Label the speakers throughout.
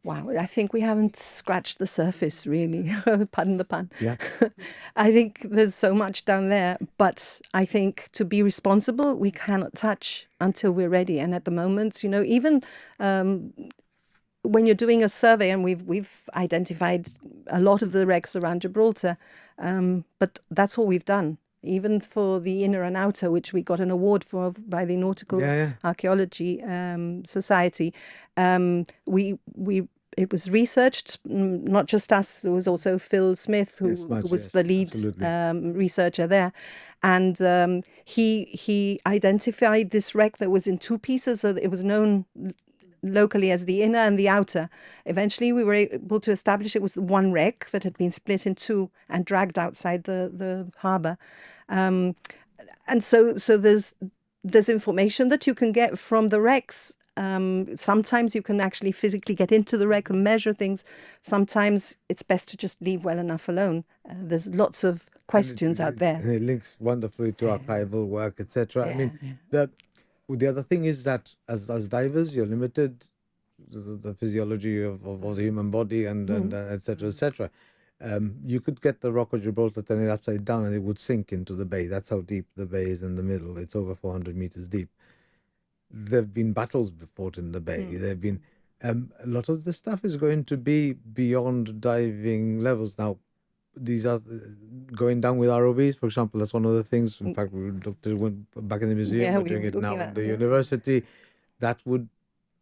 Speaker 1: Wow, I think we haven't scratched the surface, really. Pardon the pun.
Speaker 2: Yeah.
Speaker 1: I think there's so much down there, but I think to be responsible, we cannot touch until we're ready. And at the moment, even um, when you're doing a survey, and we've identified a lot of the wrecks around Gibraltar, but that's all we've done. Even for the inner and outer, which we got an award for by the Nautical
Speaker 2: Yeah, yeah.
Speaker 1: Archaeology Society, we it was researched, not just us. There was also Phil Smith,
Speaker 2: Yes,
Speaker 1: who
Speaker 2: much,
Speaker 1: was the
Speaker 2: yes,
Speaker 1: lead
Speaker 2: absolutely.
Speaker 1: researcher there, and he identified this wreck that was in two pieces. So that it was known locally as the inner and the outer. Eventually, we were able to establish it was one wreck that had been split in two and dragged outside the harbour. Um, and so there's information that you can get from the wrecks. Sometimes you can actually physically get into the wreck and measure things. Sometimes it's best to just leave well enough alone. There's lots of
Speaker 2: And
Speaker 1: questions out there.
Speaker 2: it links wonderfully to
Speaker 1: So,
Speaker 2: archival work, etc. I
Speaker 1: yeah,
Speaker 2: mean, the other thing is that as divers, you're limited to the physiology of the human body and etc. etc. You could get the Rock of Gibraltar, turn it upside down, and it would sink into the bay. That's how deep the bay is in the middle. It's over 400 meters deep. There've been battles fought in the bay. There've been a lot of the stuff is going to be beyond diving levels now. These are going down with ROVs, for example. That's one of the things. In fact, we looked at it back in the museum.
Speaker 1: yeah,
Speaker 2: We're
Speaker 1: we
Speaker 2: doing
Speaker 1: were
Speaker 2: it
Speaker 1: looking
Speaker 2: now
Speaker 1: at
Speaker 2: at the
Speaker 1: yeah.
Speaker 2: university. That would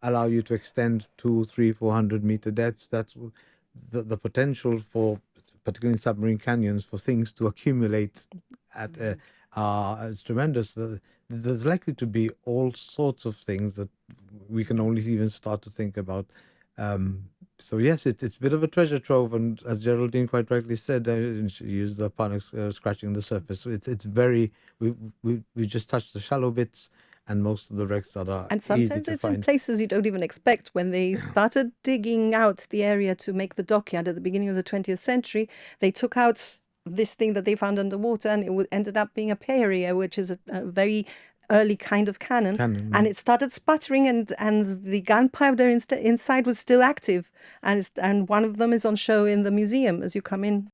Speaker 2: allow you to extend 200, 300, 400 meter depths. That's the potential for, particularly in submarine canyons, for things to accumulate at is tremendous. There's likely to be all sorts of things that we can only even start to think about. So yes, it's a bit of a treasure trove, and as Geraldine quite rightly said, she used the pun scratching the surface. So it's very we just touched the shallow bits, and most of the wrecks that are
Speaker 1: And
Speaker 2: easy
Speaker 1: sometimes
Speaker 2: to
Speaker 1: it's in
Speaker 2: find.
Speaker 1: places you don't even expect. When they started digging out the area to make the dockyard at the beginning of the 20th century, they took out this thing that they found underwater, and it ended up being a Perrier, which is a very early kind of cannon.
Speaker 2: Canon,
Speaker 1: And
Speaker 2: yeah.
Speaker 1: it started sputtering, and the gunpowder inside was still active. And one of them is on show in the museum as you come in.